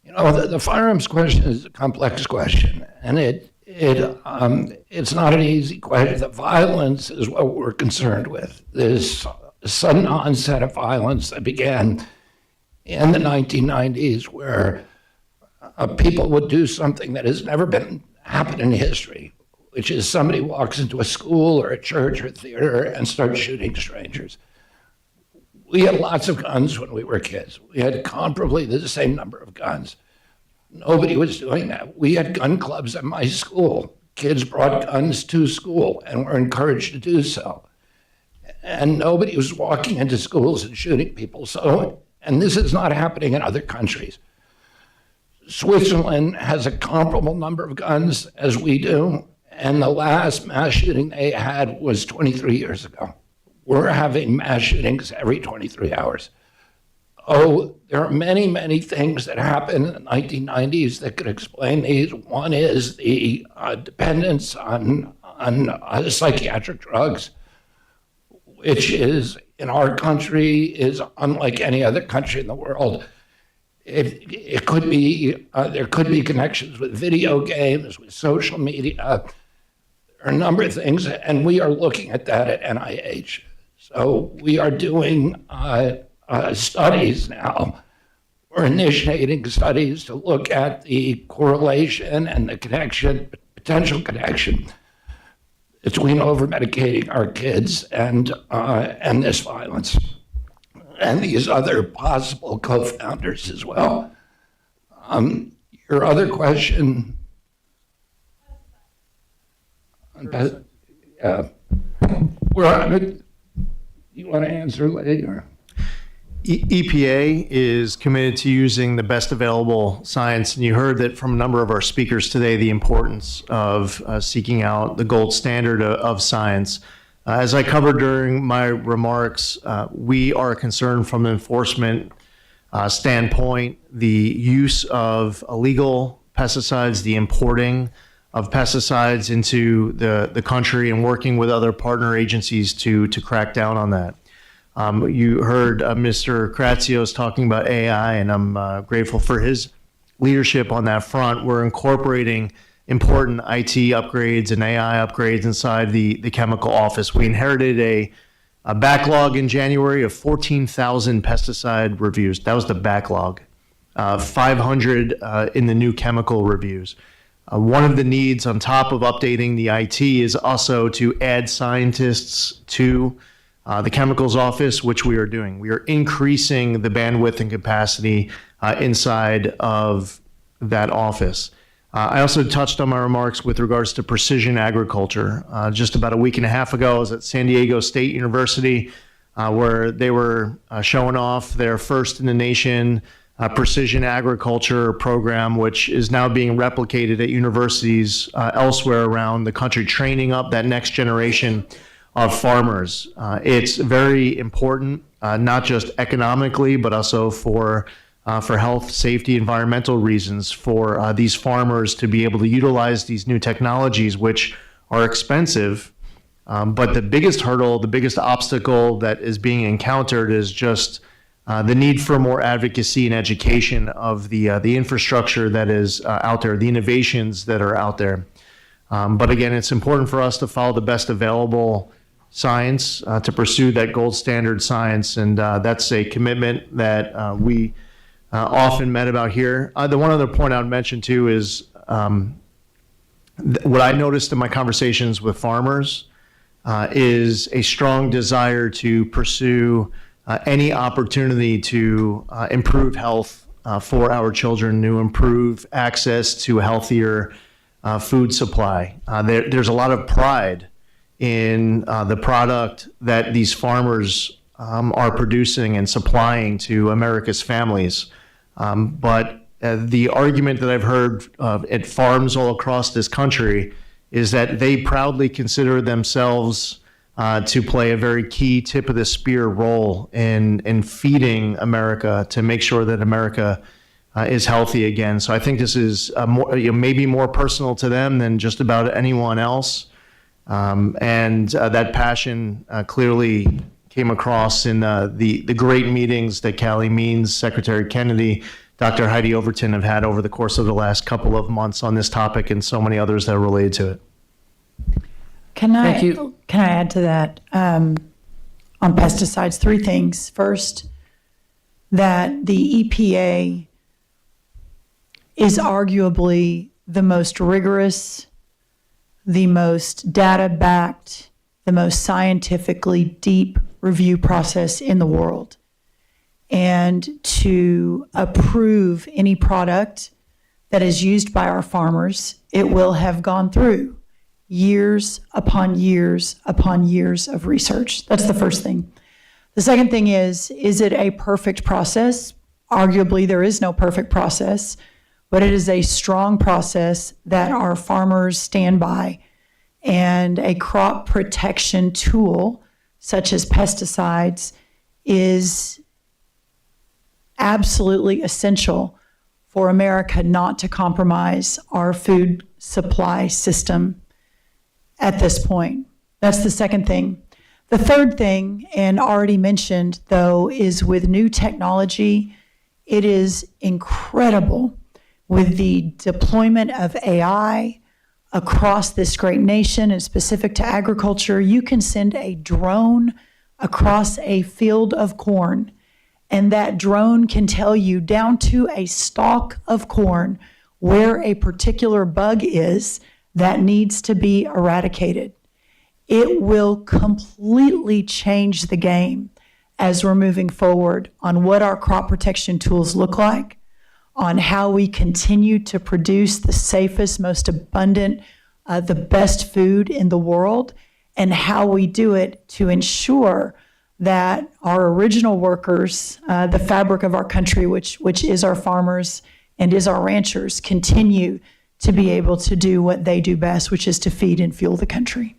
You know, the firearms question is a complex question, and it's not an easy question. The violence is what we're concerned with. This sudden onset of violence that began in the 1990s, where people would do something that has never been happened in history, which is somebody walks into a school or a church or a theater and starts shooting strangers. We had lots of guns when we were kids. We had comparably the same number of guns. Nobody was doing that. We had gun clubs at my school. Kids brought guns to school and were encouraged to do so. And nobody was walking into schools and shooting people. So, and this is not happening in other countries. Switzerland has a comparable number of guns as we do, and the last mass shooting they had was 23 years ago. We're having mass shootings every 23 hours. Oh, there are many, many things that happened in the 1990s that could explain these. One is the dependence on psychiatric drugs, which is, in our country, is unlike any other country in the world. It could be, there could be connections with video games, with social media, or a number of things, and we are looking at that at NIH. So we are doing studies now. We're initiating studies to look at the correlation and the connection, potential connection between over-medicating our kids and this violence, and these other possible co-founders as well. Your other question? You want to answer later? EPA is committed to using the best available science, and you heard that from a number of our speakers today, the importance of seeking out the gold standard of science. As I covered during my remarks, we are concerned from an enforcement standpoint, the use of illegal pesticides, the importing of pesticides into the country, and working with other partner agencies to crack down on that. You heard Mr. Kratsios talking about AI, and I'm grateful for his leadership on that front. We're incorporating important IT upgrades and AI upgrades inside the chemical office. We inherited a backlog in January of 14,000 pesticide reviews. That was the backlog. 500 in the new chemical reviews. One of the needs on top of updating the IT is also to add scientists to the chemicals office, which we are doing. We are increasing the bandwidth and capacity inside of that office. I also touched on my remarks with regards to precision agriculture. Just about a week and a half ago, I was at San Diego State University, where they were showing off their first in the nation precision agriculture program, which is now being replicated at universities elsewhere around the country, training up that next generation of farmers. It's very important, not just economically, but also for health, safety, environmental reasons, for these farmers to be able to utilize these new technologies, which are expensive. But the biggest hurdle, the biggest obstacle that is being encountered is just the need for more advocacy and education of the infrastructure that is out there, the innovations that are out there. But again, it's important for us to follow the best available science, to pursue that gold standard science, and that's a commitment that we often met about here. The one other point I would mention too is what I noticed in my conversations with farmers is a strong desire to pursue any opportunity to improve health for our children, to improve access to a healthier food supply. There's a lot of pride in the product that these farmers are producing and supplying to America's families. But the argument that I've heard at farms all across this country is that they proudly consider themselves to play a very key tip of the spear role in feeding America, to make sure that America is healthy again. So I think this is maybe more personal to them than just about anyone else. And that passion clearly came across in the great meetings that Callie Means, Secretary Kennedy, Dr. Heidi Overton have had over the course of the last couple of months on this topic, and so many others that are related to it. Can I Thank you. add to that on pesticides? 3 things. First, that the EPA is arguably the most rigorous, the most data-backed, the most scientifically deep review process in the world. And to approve any product that is used by our farmers, it will have gone through years upon years upon years of research. That's the first thing. The second thing is it a perfect process? Arguably, there is no perfect process, but it is a strong process that our farmers stand by. And a crop protection tool, such as pesticides, is absolutely essential for America not to compromise our food supply system at this point. That's the second thing. The third thing, and already mentioned though, is with new technology, it is incredible with the deployment of AI across this great nation and specific to agriculture. You can send a drone across a field of corn, and that drone can tell you down to a stalk of corn where a particular bug is that needs to be eradicated. It will completely change the game as we're moving forward on what our crop protection tools look like, on how we continue to produce the safest, most abundant, the best food in the world, and how we do it to ensure that our original workers, the fabric of our country, which is our farmers and is our ranchers, continue to be able to do what they do best, which is to feed and fuel the country.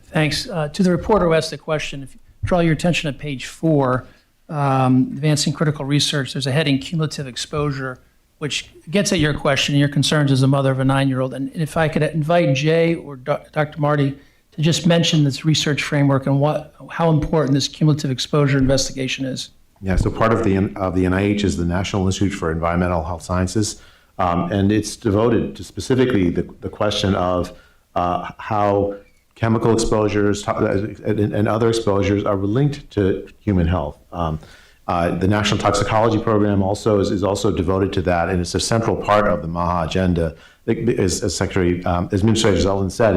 Thanks. To the reporter who asked the question, if you draw your attention to page 4, advancing critical research, there's a heading, cumulative exposure, which gets at your question and your concerns as a mother of a 9-year-old. And if I could invite Jay or Dr. Marty to just mention this research framework and how important this cumulative exposure investigation is. Yeah, so part of the NIH is the National Institute for Environmental Health Sciences, and it's devoted to specifically the question of how chemical exposures and other exposures are linked to human health. The National Toxicology Program also is also devoted to that, and it's a central part of the MAHA agenda. As Administrator Zeldin said,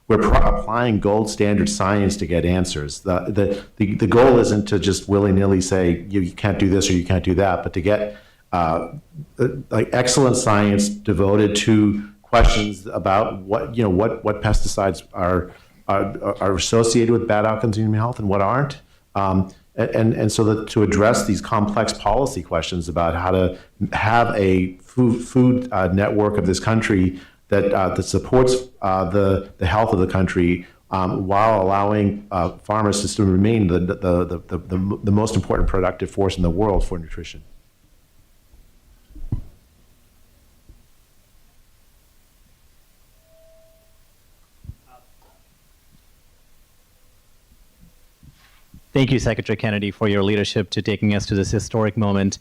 we're applying gold standard science to get answers. The goal isn't to just willy-nilly say you can't do this or you can't do that, but to get excellent science devoted to questions about what pesticides are associated with bad outcomes in human health and what aren't. And so that to address these complex policy questions about how to have a food network of this country that supports the health of the country while allowing farmers to remain the most important productive force in the world for nutrition. Thank you, Secretary Kennedy, for your leadership to taking us to this historic moment.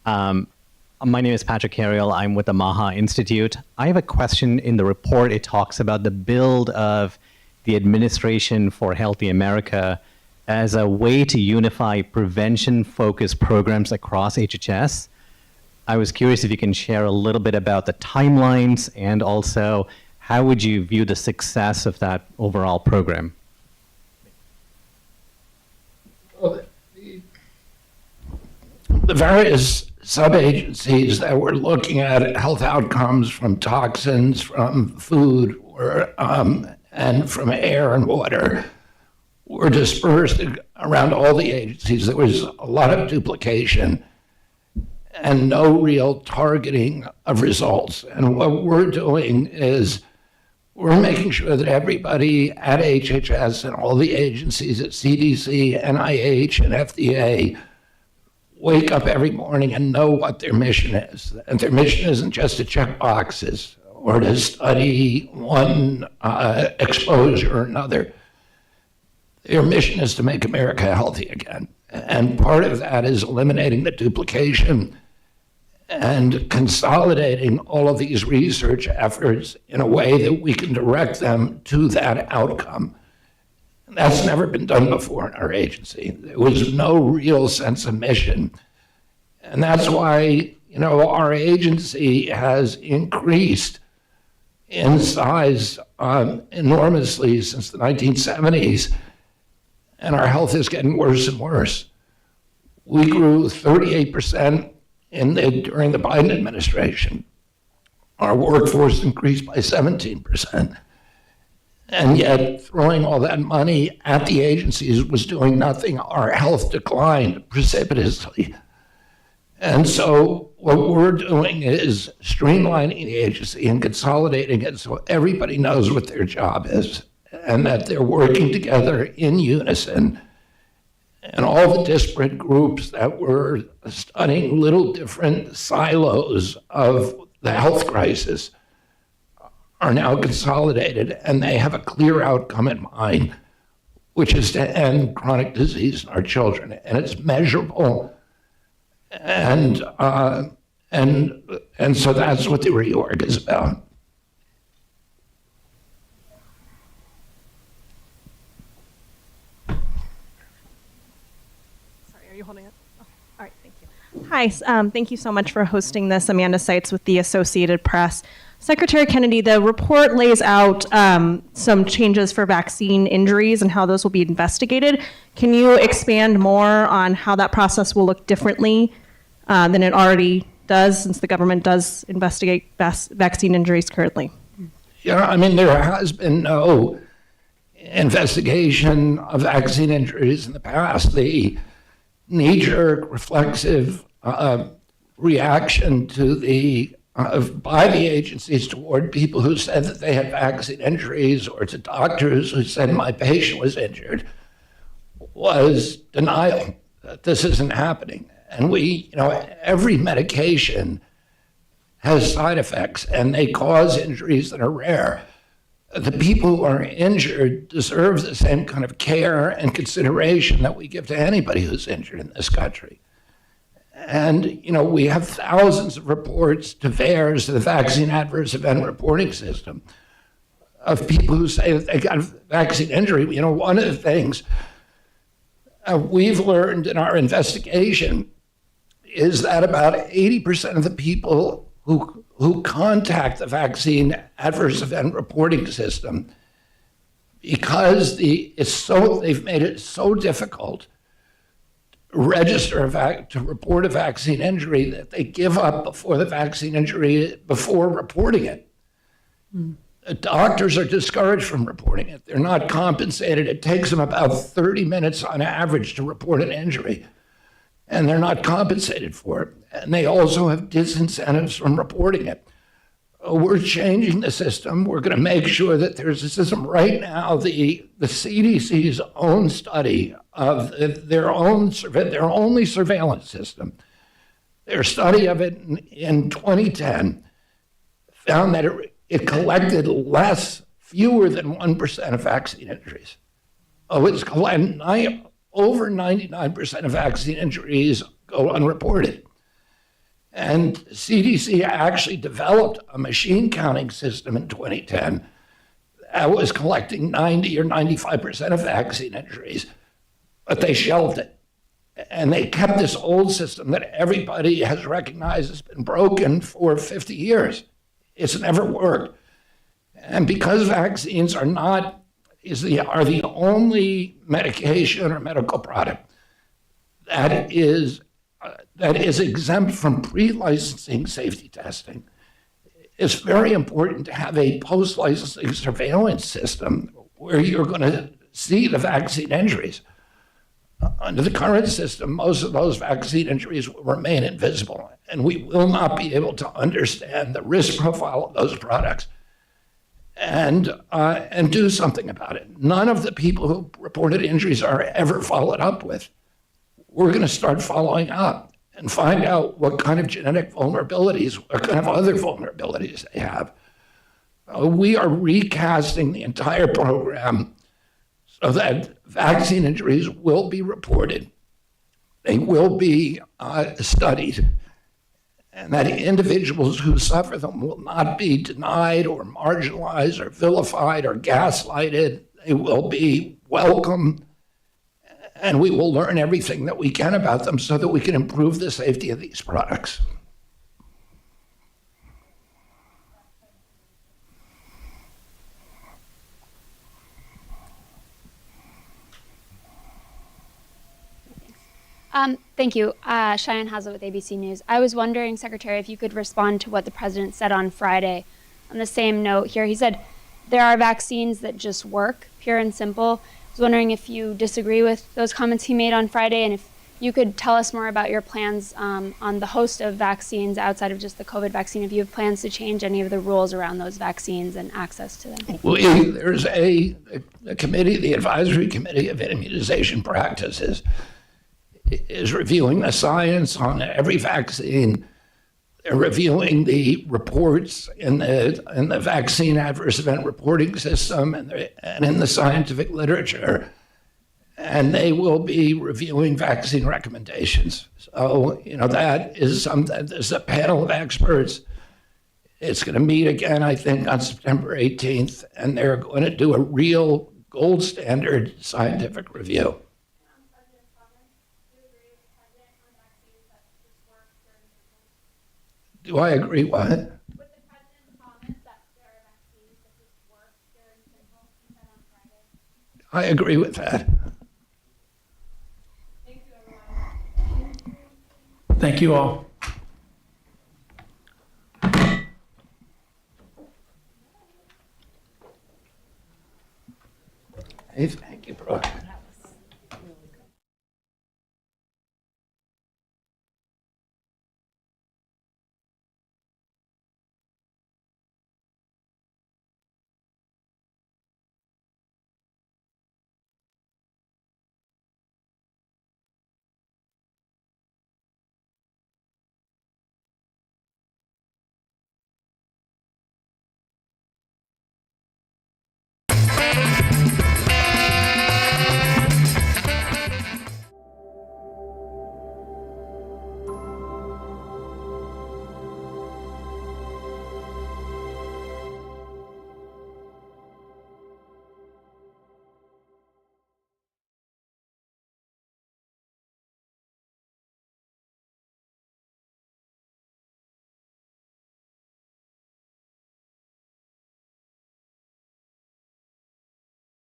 My name is Patrick Carriel. I'm with the MAHA Institute. I have a question. In the report, it talks about the build of the Administration for Healthy America as a way to unify prevention-focused programs across HHS. I was curious if you can share a little bit about the timelines and also how would you view the success of that overall program? Well, the various sub-agencies that were looking at health outcomes from toxins, from food, and from air and water were dispersed around all the agencies. There was a lot of duplication and no real targeting of results. And what we're doing is we're making sure that everybody at HHS and all the agencies at CDC, NIH, and FDA wake up every morning and know what their mission is. And their mission isn't just to check boxes or to study one exposure or another. Their mission is to make America healthy again. And part of that is eliminating the duplication and consolidating all of these research efforts in a way that we can direct them to that outcome. That's never been done before in our agency. There was no real sense of mission. And that's why, our agency has increased in size enormously since the 1970s, and our health is getting worse and worse. We grew 38% during the Biden administration. Our workforce increased by 17%. And yet, throwing all that money at the agencies was doing nothing. Our health declined precipitously. And so what we're doing is streamlining the agency and consolidating it so everybody knows what their job is and that they're working together in unison. And all the disparate groups that were studying little different silos of the health crisis are now consolidated, and they have a clear outcome in mind, which is to end chronic disease in our children. And it's measurable, and so that's what the reorg is about. Are you holding it? Oh, all right, thank you. Hi, thank you so much for hosting this. Amanda Seitz with the Associated Press. Secretary Kennedy, the report lays out some changes for vaccine injuries and how those will be investigated. Can you expand more on how that process will look differently than it already does, since the government does investigate vaccine injuries currently? Yeah, there has been no investigation of vaccine injuries in the past. The knee-jerk reflexive reaction to by the agencies toward people who said that they had vaccine injuries, or to doctors who said my patient was injured, was denial that this isn't happening. And every medication has side effects, and they cause injuries that are rare. The people who are injured deserve the same kind of care and consideration that we give to anybody who's injured in this country. And, we have thousands of reports to VAERS, the Vaccine Adverse Event Reporting System, of people who say that they got a vaccine injury. One of the things we've learned in our investigation is that about 80% of the people who contact the Vaccine Adverse Event Reporting System, because they've made it so difficult to report a vaccine injury, that they give up before the vaccine injury, before reporting it. Doctors are discouraged from reporting it. They're not compensated. It takes them about 30 minutes on average to report an injury, and they're not compensated for it. And they also have disincentives from reporting it. We're changing the system. We're going to make sure that there's a system. Right now, the CDC's own study of their only surveillance system, their study of it in 2010, found that it collected fewer than 1% of vaccine injuries. It's over 99% of vaccine injuries go unreported. And CDC actually developed a machine counting system in 2010 that was collecting 90 or 95% of vaccine injuries, but they shelved it. And they kept this old system that everybody has recognized has been broken for 50 years. It's never worked. And because vaccines are the only medication or medical product that is exempt from pre-licensing safety testing, it's very important to have a post-licensing surveillance system where you're going to see the vaccine injuries. Under the current system, most of those vaccine injuries will remain invisible, and we will not be able to understand the risk profile of those products and do something about it. None of the people who reported injuries are ever followed up with. We're going to start following up and find out what kind of genetic vulnerabilities, what kind of other vulnerabilities they have. We are recasting the entire program so that vaccine injuries will be reported, they will be studied, and that individuals who suffer them will not be denied or marginalized or vilified or gaslighted. They will be welcome, and we will learn everything that we can about them so that we can improve the safety of these products. Thank you. Cheyenne Hazlitt with ABC News. I was wondering, Secretary, if you could respond to what the President said on Friday. On the same note here, he said there are vaccines that just work, pure and simple. I was wondering if you disagree with those comments he made on Friday, and if you could tell us more about your plans on the host of vaccines outside of just the COVID vaccine, if you have plans to change any of the rules around those vaccines and access to them. There's a committee, the Advisory Committee of Immunization Practices, is reviewing the science on every vaccine. They're reviewing the reports in the Vaccine Adverse Event Reporting System and in the scientific literature. And they will be reviewing vaccine recommendations. So, that is something, there's a panel of experts. It's going to meet again, I think, on September 18th, and they're going to do a real gold standard scientific review. Do I agree what? With the President's comments that there are vaccines that just work, pure and simple, he said on Friday. I agree with that. Thank you, everyone. Thank you all. Hey, thank you, Brooke.